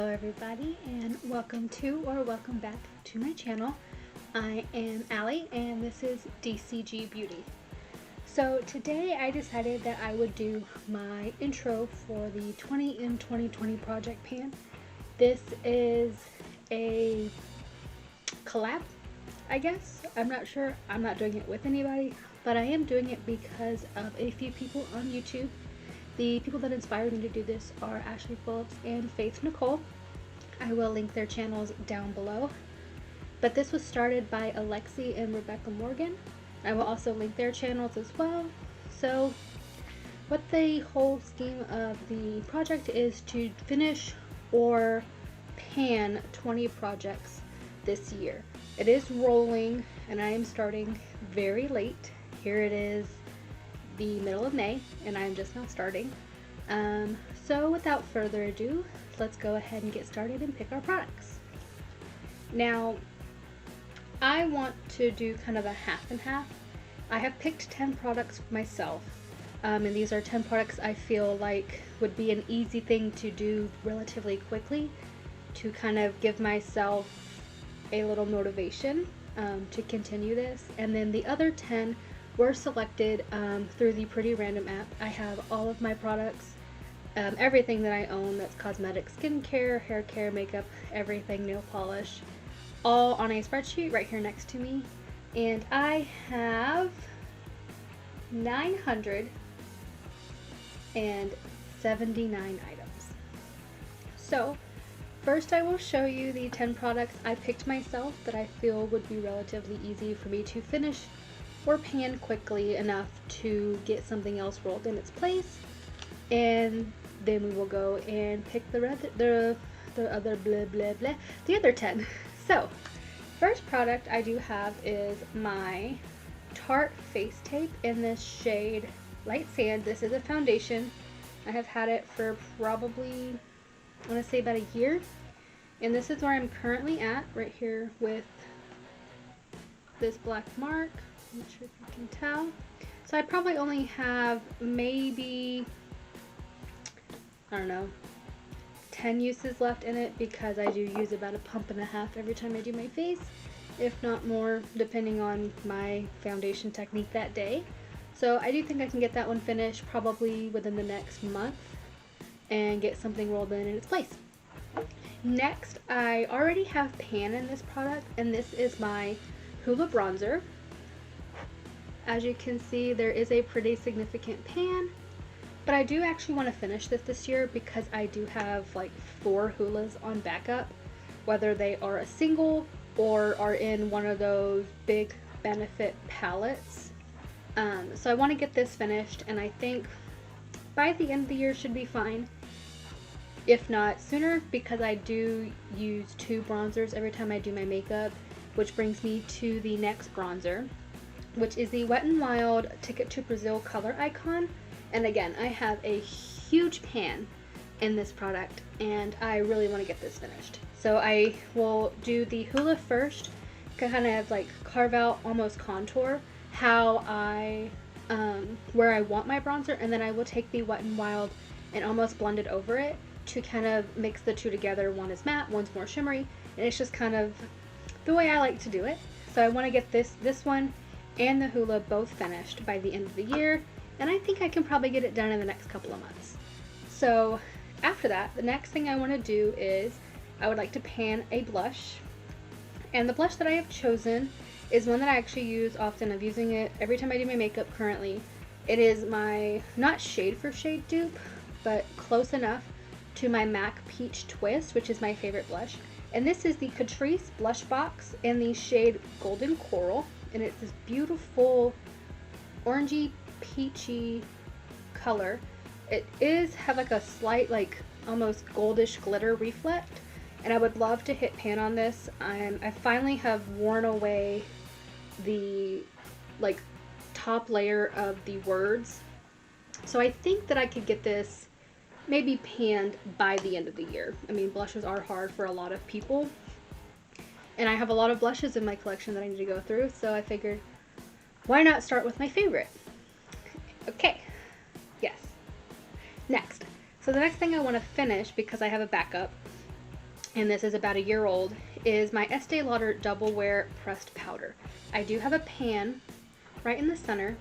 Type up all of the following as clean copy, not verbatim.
Hello everybody, and welcome back to my channel. I am Allie and this is DCG Beauty. So today I decided that I would do my intro for the 20 in 2020 project pan. This is a collab, I guess. I'm not sure. I'm not doing it with anybody, but I am doing it because of a few people on YouTube. The people that inspired me to do this are Ashley Phillips and Faith Nicole. I will link their channels down below. But this was started by Alexi and Rebecca Morgan. I will also link their channels as well. So what the whole scheme of the project is to finish or pan 20 projects this year. It is rolling and I am starting very late. Here it is the middle of May and I'm just now starting. So without further ado, let's go ahead and get started and pick our products. Now, I want to do kind of a half and half. I have picked 10 products myself, and these are 10 products I feel like would be an easy thing to do relatively quickly to kind of give myself a little motivation to continue this. And then the other 10 were selected through the Pretty Random app. I have all of my products, everything that I own that's cosmetic, skincare, hair care, makeup, everything, nail polish, all on a spreadsheet right here next to me. And I have 979 items. So first I will show you the 10 products I picked myself that I feel would be relatively easy for me to finish or pan quickly enough to get something else rolled in its place, and then we will go and pick the other 10. So first product I do have is my Tarte FaceTape in this shade Light Sand. This is a foundation. I have had it for probably, I want to say, about a year, and this is where I'm currently at, right here with this black mark. I'm not sure if you can tell. So I probably only have maybe, I don't know, 10 uses left in it, because I do use about a pump and a half every time I do my face, if not more, depending on my foundation technique that day. So I do think I can get that one finished probably within the next month and get something rolled in its place. Next, I already have pan in this product, and this is my Hoola Bronzer. As you can see, there is a pretty significant pan, but I do actually want to finish this year because I do have like 4 Hoolas on backup, whether they are a single or are in one of those big benefit palettes. So I want to get this finished, and I think by the end of the year should be fine, if not sooner, because I do use 2 bronzers every time I do my makeup, which brings me to the next bronzer, which is the Wet n Wild Ticket to Brazil Color Icon. And again, I have a huge pan in this product, and I really want to get this finished. So I will do the Hoola first, kind of like carve out, almost contour, how where I want my bronzer, and then I will take the Wet n Wild and almost blend it over it to kind of mix the two together. One is matte, one's more shimmery, and it's just kind of the way I like to do it. So I want to get this one and the Hoola both finished by the end of the year, and I think I can probably get it done in the next couple of months. So after that, the next thing I want to do is I would like to pan a blush, and the blush that I have chosen is one that I actually use often. I'm using it every time I do my makeup currently. It is my, not shade for shade dupe, but close enough to my MAC Peach Twist, which is my favorite blush. And this is the Catrice blush box in the shade Golden Coral, and it's this beautiful orangey peachy color. It is have like a slight, like almost goldish glitter reflect, and I would love to hit pan on this. I finally have worn away the like top layer of the words, so I think that I could get this maybe panned by the end of the year. I mean, blushes are hard for a lot of people, and I have a lot of blushes in my collection that I need to go through, so I figured, why not start with my favorite? Okay, yes. Next, so the next thing I want to finish, because I have a backup, and this is about a year old, is my Estee Lauder Double Wear pressed powder. I do have a pan right in the center,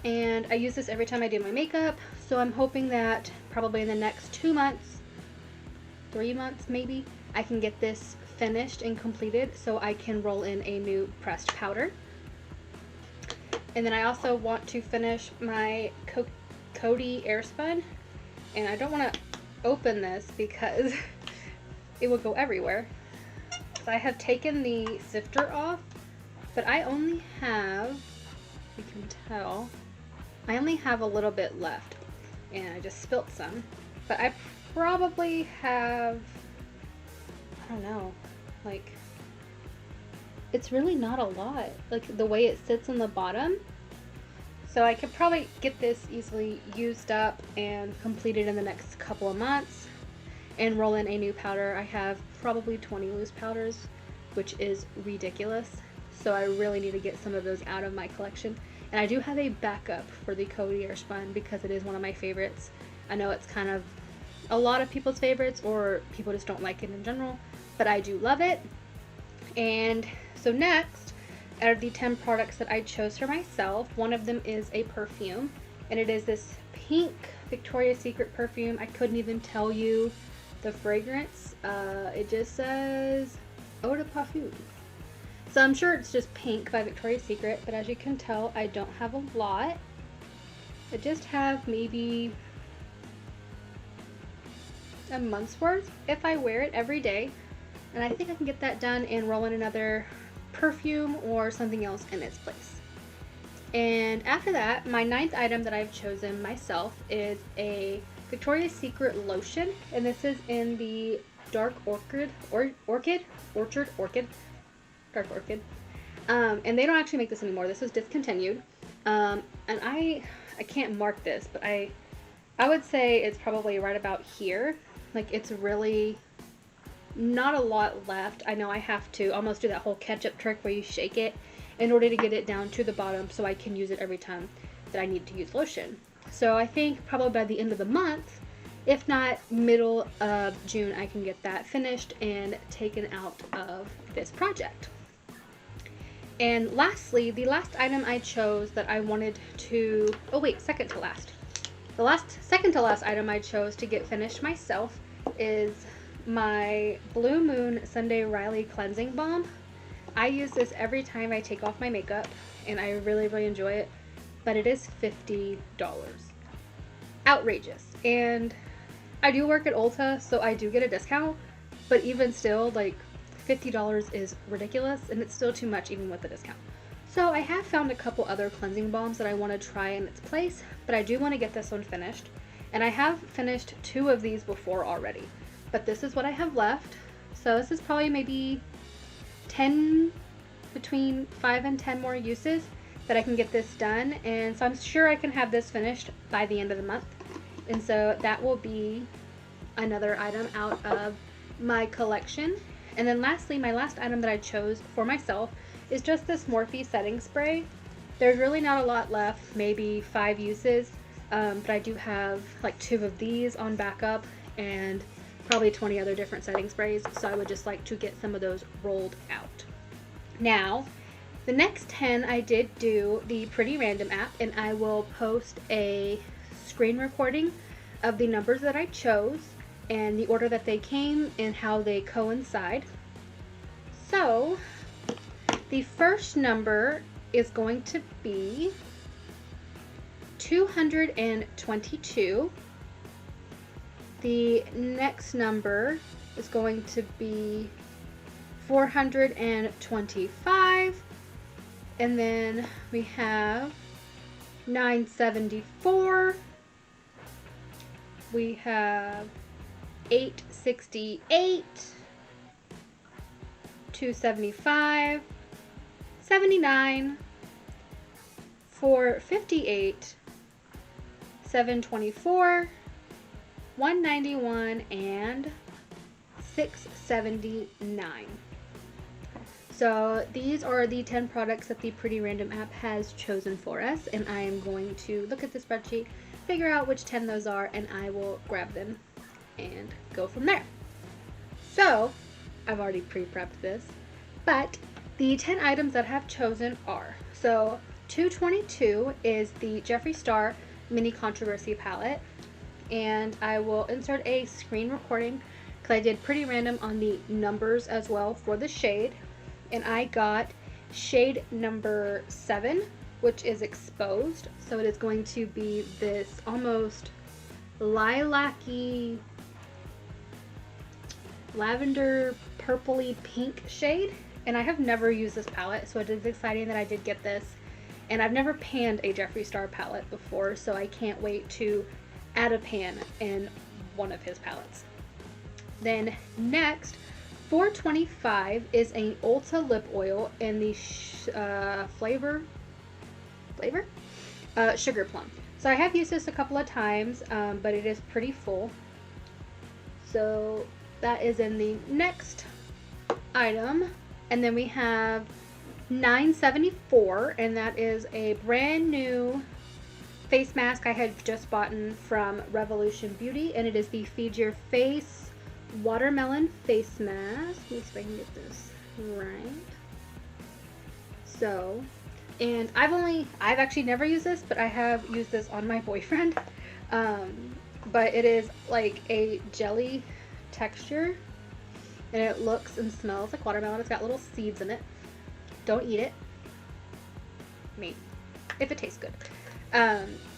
and I use this every time I do my makeup, so I'm hoping that probably in the next 2 months, 3 months maybe, I can get this finished and completed so I can roll in a new pressed powder. And then I also want to finish my Coty Airspun, and I don't want to open this because it will go everywhere. So I have taken the sifter off, but I only have, you can tell, I only have a little bit left, and I just spilt some. But I probably have, I don't know, like, it's really not a lot, like the way it sits on the bottom. So I could probably get this easily used up and completed in the next couple of months and roll in a new powder. I have probably 20 loose powders, which is ridiculous. So I really need to get some of those out of my collection. And I do have a backup for the Coty Airspun because it is one of my favorites. I know it's kind of a lot of people's favorites, or people just don't like it in general, but I do love it. And so next, out of the 10 products that I chose for myself, one of them is a perfume, and it is this pink Victoria's Secret perfume. I couldn't even tell you the fragrance. It just says eau de parfum. So I'm sure it's just pink by Victoria's Secret, but as you can tell, I don't have a lot. I just have maybe a month's worth if I wear it every day. And I think I can get that done and roll in another perfume or something else in its place. And after that, my 9th item that I've chosen myself is a Victoria's Secret lotion, and this is in the Dark Orchid. And they don't actually make this anymore. This was discontinued. And I can't mark this, but I would say it's probably right about here. Like, it's really not a lot left. I know I have to almost do that whole ketchup trick where you shake it in order to get it down to the bottom so I can use it every time that I need to use lotion. So I think probably by the end of the month, if not middle of June, I can get that finished and taken out of this project. And lastly, the last item I chose that I wanted to, second to last. The second to last item I chose to get finished myself is my Blue Moon Sunday Riley Cleansing Balm. I use this every time I take off my makeup, and I really, really enjoy it, but it is $50. Outrageous. And I do work at Ulta, so I do get a discount, but even still, like, $50 is ridiculous, and it's still too much even with the discount. So I have found a couple other cleansing balms that I want to try in its place, but I do want to get this one finished. And I have finished 2 of these before already, but this is what I have left. So this is probably maybe between 5 and 10 more uses that I can get this done. And so I'm sure I can have this finished by the end of the month. And so that will be another item out of my collection. And then lastly, my last item that I chose for myself is just this Morphe setting spray. There's really not a lot left, maybe 5 uses, but I do have like 2 of these on backup and probably 20 other different setting sprays, so I would just like to get some of those rolled out. Now, the next 10 I did do the Pretty Random app, and I will post a screen recording of the numbers that I chose and the order that they came and how they coincide. So the first number is going to be 222. The next number is going to be 425. And then we have 974. We have 868, 275, 79, 458, 724, 191, and 679. So these are the 10 products that the Pretty Random app has chosen for us, and I am going to look at the spreadsheet, figure out which 10 those are, and I will grab them and go from there. So I've already pre-prepped this, but the 10 items that I have chosen are, so 222 is the Jeffree Star Mini Controversy palette, and I will insert a screen recording because I did pretty random on the numbers as well for the shade, and I got shade number 7, which is exposed, so it is going to be this almost lilac-y, lavender purpley pink shade. And I have never used this palette, so it is exciting that I did get this. And I've never panned a Jeffree Star palette before, so I can't wait to add a pan in one of his palettes. Then next, 425 is an Ulta lip oil in the Sugar Plum. So I have used this a couple of times, but it is pretty full. So that is in the next item. And then we have 974, and that is a brand new face mask I had just bought from Revolution Beauty, and it is the Feed Your Face Watermelon Face Mask. Let me see if I can get this right. So, and I've actually never used this, but I have used this on my boyfriend. But it is like a jelly texture, and it looks and smells like watermelon. It's got little seeds in it. Don't eat it. Me. If it tastes good.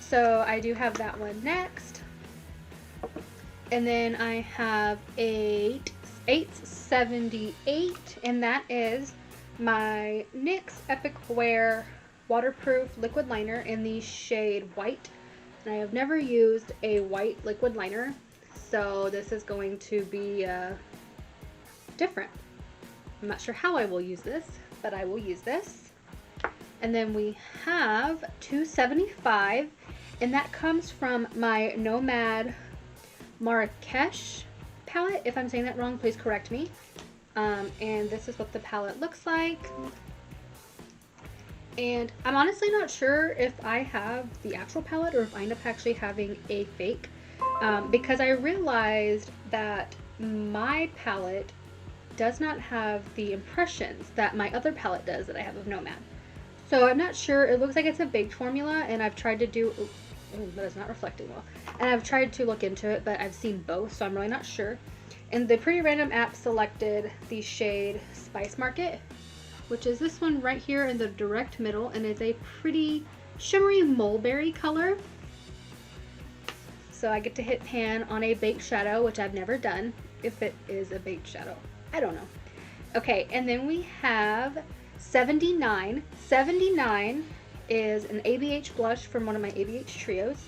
So I do have that one next. And then I have 878, and that is my NYX Epic Wear Waterproof Liquid Liner in the shade White. And I have never used a white liquid liner, so this is going to be different. I'm not sure how I will use this, but I will use this. And then we have 275, and that comes from my Nomad Marrakesh palette. If I'm saying that wrong, please correct me. And this is what the palette looks like. And I'm honestly not sure if I have the actual palette or if I end up actually having a fake, because I realized that my palette does not have the impressions that my other palette does that I have of Nomad. So I'm not sure. It looks like it's a baked formula, and I've tried to do, but it's not reflecting well. And I've tried to look into it, but I've seen both, so I'm really not sure. And the Pretty Random app selected the shade Spice Market, which is this one right here in the direct middle, and it's a pretty shimmery mulberry color. So I get to hit pan on a baked shadow, which I've never done, if it is a baked shadow. I don't know. Okay, and then we have 79. 79 is an ABH blush from one of my ABH trios.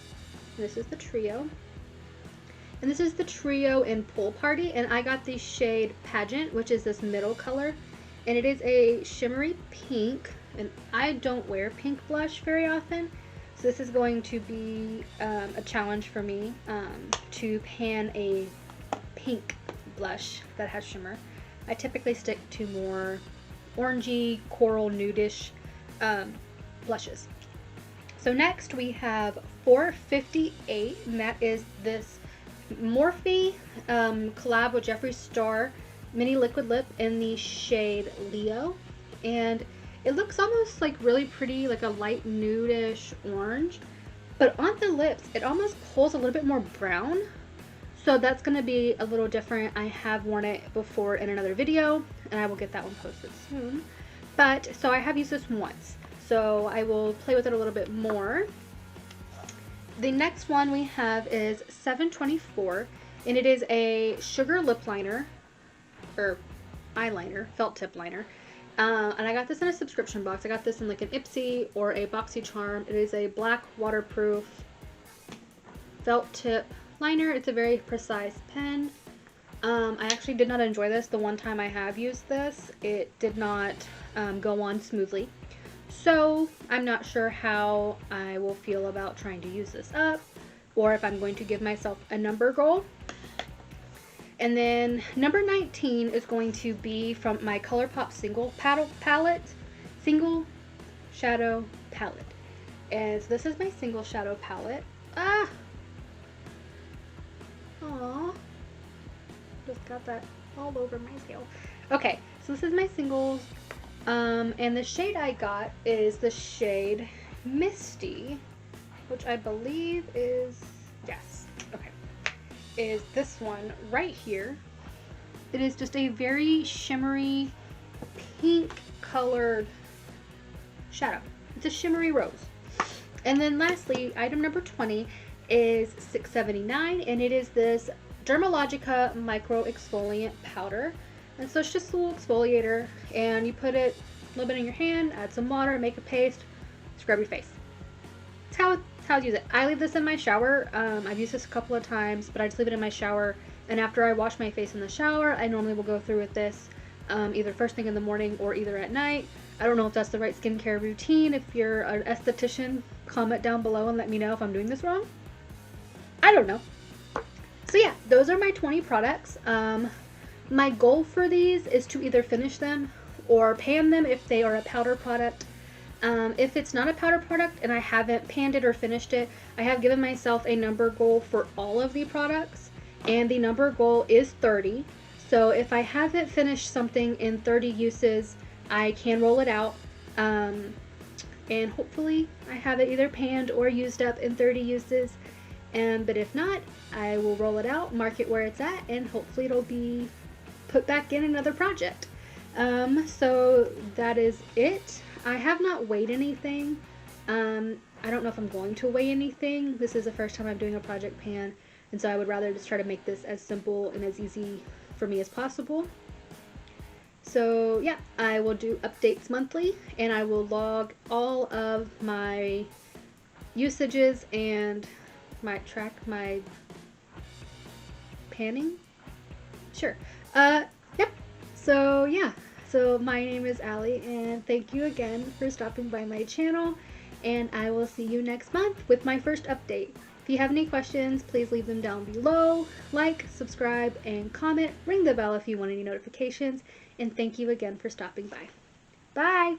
And this is the trio. And this is the trio in Pool Party, and I got the shade Pageant, which is this middle color. And it is a shimmery pink, and I don't wear pink blush very often. So this is going to be a challenge for me to pan a pink blush that has shimmer. I typically stick to more orangey, coral, nudish blushes. So next we have 458, and that is this Morphe collab with Jeffree Star mini liquid lip in the shade Leo, and it looks almost like really pretty, like a light nudish orange, but on the lips it almost pulls a little bit more brown. So that's going to be a little different. I have worn it before in another video, and I will get that one posted soon. But, so I have used this once, so I will play with it a little bit more. The next one we have is 724, and it is a sugar lip liner, or eyeliner, felt tip liner. And I got this in a subscription box. I got this in like an Ipsy or a BoxyCharm. It is a black waterproof felt tip liner. It's a very precise pen. I actually did not enjoy this the one time I have used this. It did not go on smoothly. So I'm not sure how I will feel about trying to use this up, or if I'm going to give myself a number goal. And then number 19 is going to be from my ColourPop Single Shadow Palette. And so this is my Single Shadow Palette. Aww. Just got that all over myself. Okay, so this is my singles. And the shade I got is the shade Misty, which I believe is, yes, okay, is this one right here. It is just a very shimmery pink colored shadow. It's a shimmery rose. And then lastly, item number 20 is $6.79, and it is this Dermalogica Micro Exfoliant Powder. And so it's just a little exfoliator, and you put it a little bit in your hand, add some water, make a paste, scrub your face. That's how I use it. I leave this in my shower. I've used this a couple of times, but I just leave it in my shower, and after I wash my face in the shower, I normally will go through with this either first thing in the morning or either at night. I don't know if that's the right skincare routine. If you're an esthetician, comment down below and let me know if I'm doing this wrong. I don't know. So yeah, those are my 20 products. My goal for these is to either finish them or pan them if they are a powder product. If it's not a powder product and I haven't panned it or finished it, I have given myself a number goal for all of the products, and the number goal is 30. So if I haven't finished something in 30 uses, I can roll it out, and hopefully I have it either panned or used up in 30 uses. But if not, I will roll it out, mark it where it's at, and hopefully it'll be put back in another project. So that is it. I have not weighed anything. I don't know if I'm going to weigh anything. This is the first time I'm doing a project pan, and so I would rather just try to make this as simple and as easy for me as possible. So yeah, I will do updates monthly, and I will log all of my usages and track my panning. Sure. Yep. So yeah. So my name is Allie, and thank you again for stopping by my channel, and I will see you next month with my first update. If you have any questions, please leave them down below. Like, subscribe, and comment. Ring the bell if you want any notifications, and thank you again for stopping by. Bye!